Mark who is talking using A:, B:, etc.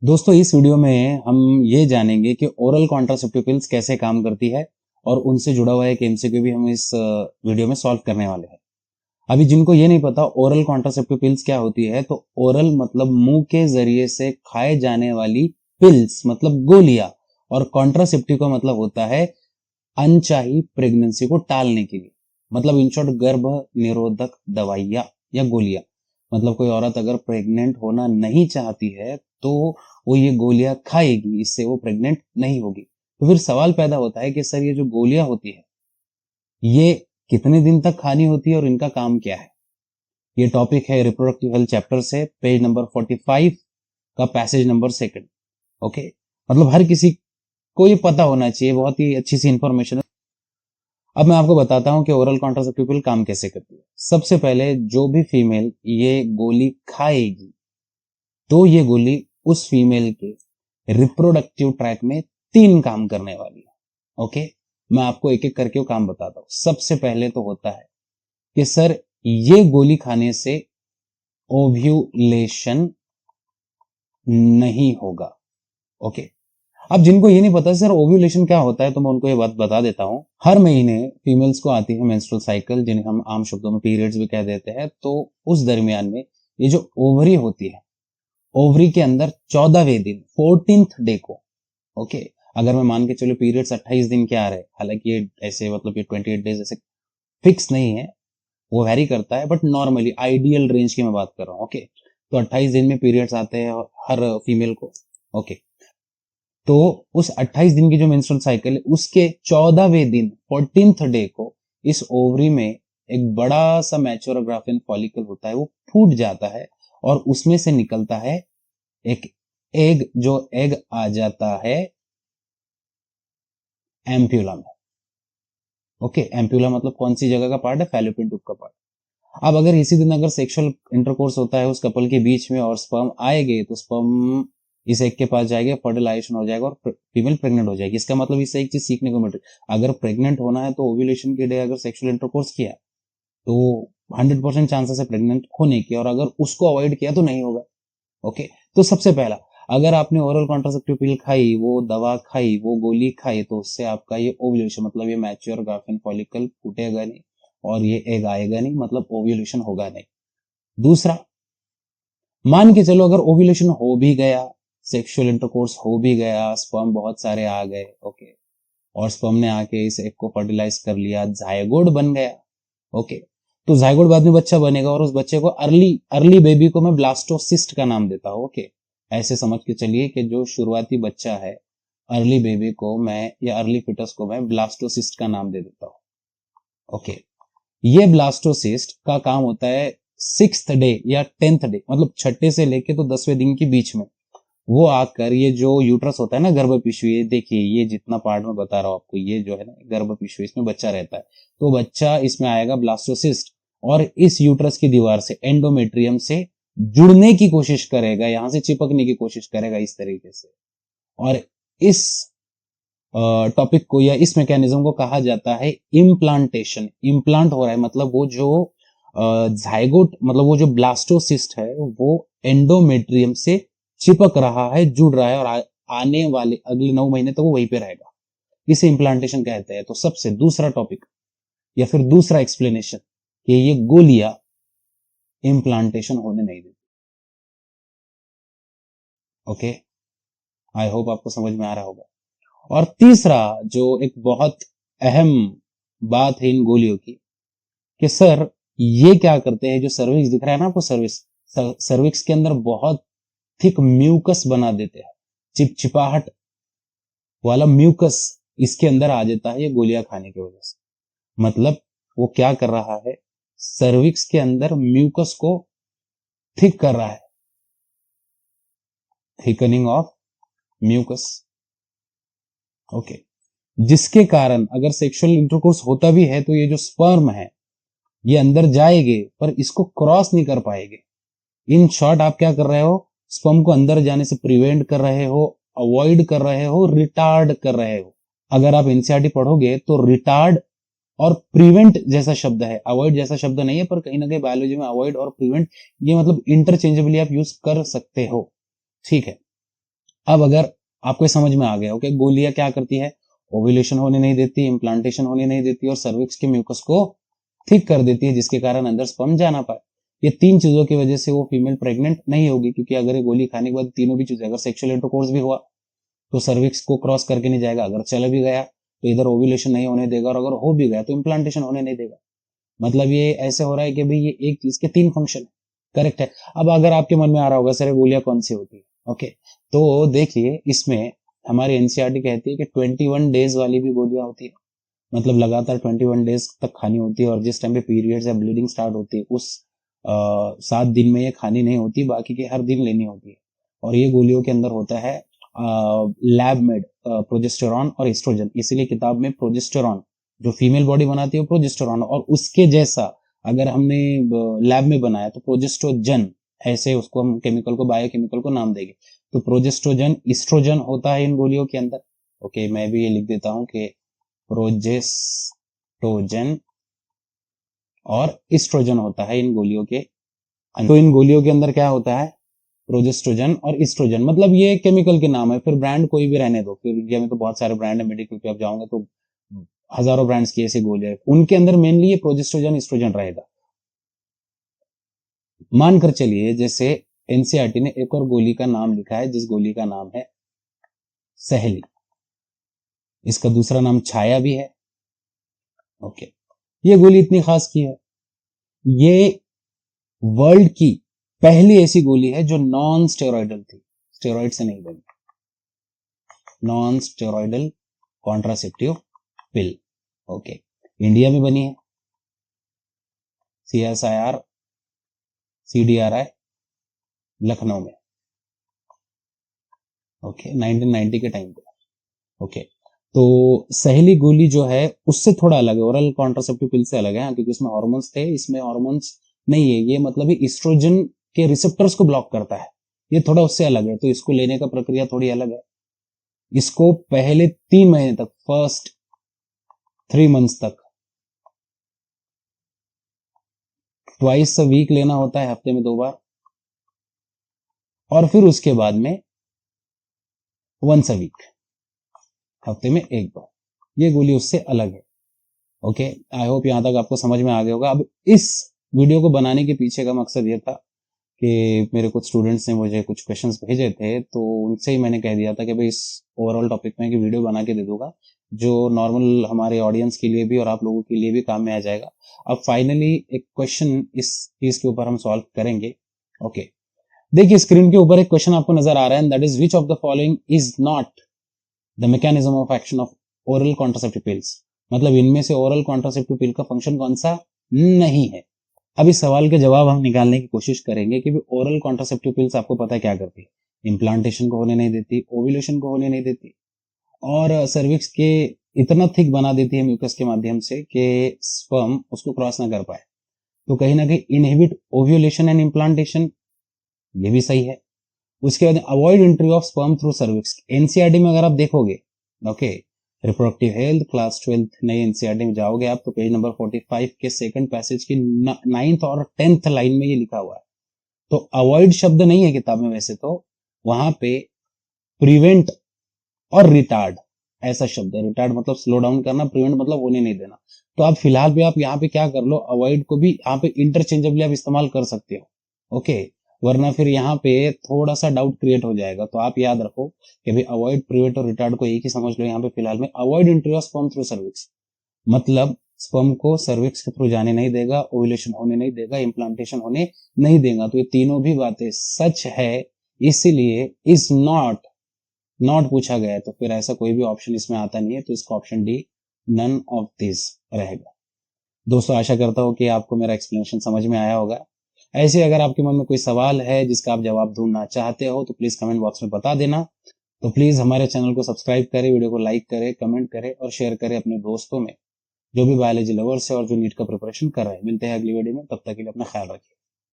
A: दोस्तों इस वीडियो में हम ये जानेंगे कि ओरल कॉन्ट्रासेप्टिव पिल्स कैसे काम करती है और उनसे जुड़ा हुआ एक एमसीक्यू भी हम इस वीडियो में सॉल्व करने वाले हैं। अभी जिनको ये नहीं पता ओरल कॉन्ट्रासेप्टिव पिल्स क्या होती है, तो ओरल मतलब मुंह के जरिए से खाए जाने वाली पिल्स मतलब गोलियां, और कॉन्ट्रासेप्टिव का मतलब होता है अनचाही प्रेगनेंसी को टालने के लिए, मतलब इन शॉर्ट गर्भ निरोधक दवाइयां या गोलियां। मतलब कोई औरत अगर प्रेग्नेंट होना नहीं चाहती है तो वो ये गोलियां खाएगी, इससे वो प्रेग्नेंट नहीं होगी। तो फिर सवाल पैदा होता है कि सर ये जो गोलियां होती है ये कितने दिन तक खानी होती है और इनका काम क्या है। ये टॉपिक है रिप्रोडक्टिव हेल्थ चैप्टर से, पेज नंबर 45 का पैसेज नंबर सेकंड। ओके, मतलब हर किसी को ये पता होना चाहिए, बहुत ही अच्छी सी इंफॉर्मेशन है। अब मैं आपको बताता हूं कि ओरल कॉन्ट्रासेप्टिव पिल काम कैसे करती है। सबसे पहले जो भी फीमेल ये गोली खाएगी तो ये गोली उस फीमेल के रिप्रोडक्टिव ट्रैक में 3 काम करने वाली है। ओके, मैं आपको एक एक करके वो काम बताता हूं। सबसे पहले तो होता है कि सर ये गोली खाने से ओव्यूलेशन नहीं होगा। ओके, अब जिनको ये नहीं पता सर ओव्यूलेशन क्या होता है, तो मैं उनको ये बात बता देता हूं। हर महीने फीमेल्स को आती है मेंस्ट्रुअल साइकिल, जिन्हें हम आम शब्दों में पीरियड्स भी कह देते हैं। तो उस दरमियान में ये जो ओवरी होती है, ओवरी के अंदर 14वें दिन 14th डे को, ओके, अगर मैं मान के चलो पीरियड्स 28 दिन के आ रहे हैं, हालांकि ये ऐसे मतलब ये 28 डेज ऐसे फिक्स नहीं है, वो वेरी करता है, बट नॉर्मली आइडियल रेंज की मैं बात कर रहा हूँ। ओके, तो 28 दिन में पीरियड्स आते हैं हर फीमेल को। ओके, तो उस 28 दिन की जो मेंस्ट्रुअल साइकिल है उसके 14वें दिन 14th डे को इस ओवरी में एक बड़ा सा मैच्योरोग्राफिन फॉलिकल होता है, वो फूट जाता है और उसमें से निकलता है एक एग, जो एग आ जाता है एम्प्यूला में। ओके, एम्प्यूला मतलब कौन सी जगह का पार्ट है? फैलोपियन ट्यूब का पार्ट। अब अगर इसी दिन अगर सेक्सुअल इंटरकोर्स होता है उस कपल के बीच में और स्पर्म आएंगे, तो स्पर्म इस एग के पास जाएगा, फर्टिलाइजेशन हो जाएगा और फीमेल प्रेग्नेंट हो जाएगी। इसका मतलब इससे एक चीज सीखने को मिल रही है, अगर प्रेग्नेंट होना है तो ओव्यूलेशन के डे अगर सेक्सुअल इंटरकोर्स किया तो 100% चांसेस है प्रेग्नेंट होने की, और अगर उसको अवॉइड किया तो नहीं होगा। ओके, तो सबसे पहला, अगर आपने ओरल कॉन्ट्रासेप्टिव पिल खाई, वो दवा खाई, वो गोली खाई, तो उससे आपका ये ओव्यूलेशन मतलब ये मैच्योर ग्राफिन फॉलिकल फूटेगा नहीं और ये एग आएगा नहीं, मतलब ओव्यूलेशन होगा नहीं। दूसरा, मान के चलो अगर ओव्यूलेशन हो भी गया, सेक्सुअल इंटरकोर्स हो भी गया, स्पर्म बहुत सारे आ गए, ओके, और स्पर्म ने आके इस एग को फर्टिलाइज कर लिया, जायगोट बन गया। ओके, तो जायगोट बाद में बच्चा बनेगा और उस बच्चे को अर्ली अर्ली बेबी को मैं ब्लास्टोसिस्ट का नाम देता हूं। ओके, ऐसे समझ के चलिए कि जो शुरुआती बच्चा है, अर्ली बेबी को मैं या अर्ली फिटस को मैं ब्लास्टोसिस्ट का नाम दे देता हूं। ओके, ये ब्लास्टोसिस्ट का काम होता है 6th डे या 10th डे, मतलब छठे से लेके तो 10वें दिन के बीच में वो आकर ये जो यूट्रस होता है ना, गर्भ पिशवी, ये देखिए ये जितना पार्ट में बता रहा हूं आपको, ये जो है ना गर्भ पिशवी, इसमें बच्चा रहता है। तो बच्चा इसमें आएगा ब्लास्टोसिस्ट, और इस यूट्रस की दीवार से एंडोमेट्रियम से जुड़ने की कोशिश करेगा, यहां से चिपकने की कोशिश करेगा इस तरीके से। और इस टॉपिक को या इस मैकेनिज्म को कहा जाता है इम्प्लांटेशन। इम्प्लांट हो रहा है मतलब वो जो जाइगोट मतलब वो जो ब्लास्टोसिस्ट है वो एंडोमेट्रियम से चिपक रहा है, जुड़ रहा है, और आने वाले अगले 9 महीने तक वो वहीं पे रहेगा। इसे इम्प्लांटेशन कहते हैं। तो सबसे दूसरा टॉपिक या फिर दूसरा एक्सप्लेनेशन कि ये गोलियां इम्प्लांटेशन होने नहीं देती। ओके, आई होप आपको समझ में आ रहा होगा। और तीसरा जो एक बहुत अहम बात है इन गोलियों की, कि सर ये क्या करते हैं, जो सर्विक्स दिख रहा है ना आपको, सर्विक्स के अंदर बहुत थिक म्यूकस बना देते हैं, चिपचिपाहट वाला म्यूकस इसके अंदर आ जाता है ये गोलियां खाने की वजह से। मतलब वो क्या कर रहा है, सर्विक्स के अंदर म्यूकस को थिक कर रहा है, थिकनिंग ऑफ म्यूकस। ओके, जिसके कारण अगर सेक्सुअल इंटरकोर्स होता भी है तो ये जो स्पर्म है ये अंदर जाएंगे पर इसको क्रॉस नहीं कर पाएंगे। इन शॉर्ट आप क्या कर रहे हो, स्पर्म को अंदर जाने से प्रिवेंट कर रहे हो, अवॉइड कर रहे हो, रिटार्ड कर रहे हो। अगर आप एनसीईआरटी पढ़ोगे तो रिटार्ड और प्रिवेंट जैसा शब्द है, अवॉइड जैसा शब्द नहीं है, पर कहीं ना कहीं बायोलॉजी में अवॉइड और प्रिवेंट ये मतलब इंटरचेंजेबली आप यूज कर सकते हो। ठीक है, अब अगर आपको समझ में आ गया ओके, गोलियां क्या करती है, ओव्यूलेशन होने नहीं देती, इम्प्लांटेशन होने नहीं देती और सर्विक्स के म्यूकस को थिक कर देती है, जिसके कारण अंदर स्पर्म जा ना पाए। ये तीन चीजों की वजह से वो फीमेल प्रेग्नेंट नहीं होगी, क्योंकि अगर ये गोली खाने के बाद तीनों भी चीजें, अगर सेक्सुअल इंटरकोर्स भी हुआ तो सर्विक्स को क्रॉस करके नहीं जाएगा, अगर चल भी गया तो इधर ओव्यूलेशन नहीं होने देगा, और अगर हो भी गया तो इम्प्लांटेशन होने नहीं देगा। मतलब ये ऐसे हो रहा है कि भाई ये एक चीज के तीन फंक्शन है, करेक्ट है। अब अगर आपके मन में आ रहा होगा सर गोलियां कौन सी होती है, ओके, तो देखिए इसमें हमारी एनसीईआरटी कहती है कि 21 डेज वाली भी गोलियां होती है, मतलब लगातार 21 डेज तक खानी होती है, और जिस टाइम पे पीरियड्स या ब्लीडिंग स्टार्ट होती है उस 7 दिन में ये खानी नहीं होती, बाकी के हर दिन लेनी होती है। और ये गोलियों के अंदर होता है लैब मेड प्रोजेस्टेरॉन और एस्ट्रोजन, इसीलिए किताब में प्रोजेस्टेरॉन जो फीमेल बॉडी बनाती है प्रोजेस्टेरॉन, और उसके जैसा अगर हमने लैब में बनाया तो प्रोजेस्ट्रोजन, ऐसे उसको हम केमिकल को, बायोकेमिकल को नाम देंगे। तो प्रोजेस्ट्रोजन एस्ट्रोजन होता है इन गोलियों के अंदर। ओके, मैं भी ये लिख देता हूं कि प्रोजेस्ट्रोजन और एस्ट्रोजन होता है इन गोलियों के अंदर। तो इन गोलियों के अंदर क्या होता है, प्रोजेस्ट्रोजन और एस्ट्रोजन, मतलब ये केमिकल के नाम है, फिर ब्रांड कोई भी रहने दो, फिर इंडिया में तो बहुत सारे ब्रांड है, मेडिकल पे आप जाओगे तो हजारों ब्रांड्स की ऐसी गोलियां, उनके अंदर मेनली ये प्रोजेस्ट्रोजन एस्ट्रोजन रहेगा। मानकर चलिए जैसे एनसीईआरटी ने एक और गोली का नाम लिखा है, जिस गोली का नाम है सहेली, इसका दूसरा नाम छाया भी है। ओके, ये गोली इतनी खास की है, ये वर्ल्ड की पहली ऐसी गोली है जो नॉन स्टेरॉइडल थी, स्टेरॉइड से नहीं बनी, नॉन स्टेरॉइडल कॉन्ट्रासेप्टिव पिल। ओके, इंडिया में बनी है, CSIR CDRI लखनऊ में, ओके, 1990 के टाइम पे। ओके, तो सहेली गोली जो है उससे थोड़ा अलग है, ओरल कॉन्ट्रासेप्टिव पिल से अलग है, क्योंकि उसमें हार्मोन्स थे, इसमें हार्मोन्स नहीं है, ये मतलब ईस्ट्रोजन के रिसेप्टर्स को ब्लॉक करता है, ये थोड़ा उससे अलग है, तो इसको लेने का प्रक्रिया थोड़ी अलग है। इसको पहले 3 महीने तक, फर्स्ट 3 मंथ्स तक ट्वाइस अ वीक लेना होता है, हफ्ते में 2 बार, और फिर उसके बाद में वंस अ वीक, हफ्ते में 1 बार। ये गोली उससे अलग है। ओके, आई होप यहां तक आपको समझ में आ गया होगा। अब इस वीडियो को बनाने के पीछे का मकसद ये था कि मेरे कुछ स्टूडेंट्स ने मुझे कुछ क्वेश्चंस भेजे थे, तो उनसे ही मैंने कह दिया था कि भाई इस ओवरऑल टॉपिक में एक वीडियो बना के दे दूंगा, जो नॉर्मल हमारे ऑडियंस के लिए भी और आप लोगों के लिए भी काम में आ जाएगा। अब फाइनली एक क्वेश्चन इस चीज के ऊपर हम सॉल्व करेंगे। ओके, देखिए स्क्रीन के ऊपर एक क्वेश्चन आपको नजर आ रहा है, that is which of the following is not the mechanism of action of oral contraceptive pills, मतलब इनमें से ओरल कॉन्ट्रासेप्टिव पिल का फंक्शन कौन सा नहीं है। अब इस सवाल के जवाब हम निकालने की कोशिश करेंगे कि ओरल कॉन्ट्रासेप्टिव पिल्स आपको पता है क्या करती है, इम्प्लांटेशन को होने नहीं देती, ओव्यूलेशन को होने नहीं देती, और सर्विक्स के इतना थिक बना देती है म्यूकस के माध्यम से कि स्पर्म उसको क्रॉस ना कर पाए। तो कहीं ना कहीं इनहिबिट ओव्यूलेशन एंड इम्प्लांटेशन, ये भी सही है। उसके बाद avoid entry of sperm through cervix, NCERT में अगर आप देखोगे, ओके, रिप्रोडक्टिव हेल्थ क्लास 12 नई एनसीईआरटी में जाओगे आप, तो पेज नंबर 45 के सेकंड पैसेज की 9th और 10th लाइन में ये लिखा हुआ है। तो अवॉइड शब्द नहीं है किताब में, वैसे तो वहां पे प्रिवेंट और रिटार्ड ऐसा शब्द है। रिटार्ड मतलब स्लो डाउन करना, प्रिवेंट मतलब होने नहीं देना। तो आप फिलहाल भी आप यहाँ पे क्या कर लो, अवॉइड को भी यहाँ पे इंटरचेंजेबली आप इस्तेमाल कर सकते हो। ओके, वरना फिर यहाँ पे थोड़ा सा डाउट क्रिएट हो जाएगा। तो आप याद रखो कि भाई अवॉइड, प्रिवेंट और रिटार्ड को एक ही समझ लो यहाँ पे फिलहाल में। Avoid entry of sperm through cervix मतलब स्पर्म को सर्विक्स के थ्रू जाने नहीं देगा, ओव्यूलेशन होने नहीं देगा, इम्प्लांटेशन होने नहीं देगा। तो ये तीनों भी बातें सच है, इसीलिए इज नॉट पूछा गया है, तो फिर ऐसा कोई भी ऑप्शन इसमें आता नहीं है, तो इसका option D none of this रहेगा। दोस्तों आशा करता हूं कि आपको मेरा एक्सप्लेनेशन समझ में आया होगा। ऐसे अगर आपके मन में कोई सवाल है जिसका आप जवाब ढूंढना चाहते हो तो प्लीज कमेंट बॉक्स में बता देना। तो प्लीज हमारे चैनल को सब्सक्राइब करें, वीडियो को लाइक करें, कमेंट करें और शेयर करें अपने दोस्तों में जो भी बायोलॉजी लवर्स है और जो नीट का प्रिपरेशन कर रहे हैं। मिलते हैं अगली वीडियो में, तब तक के लिए अपना ख्याल रखिए।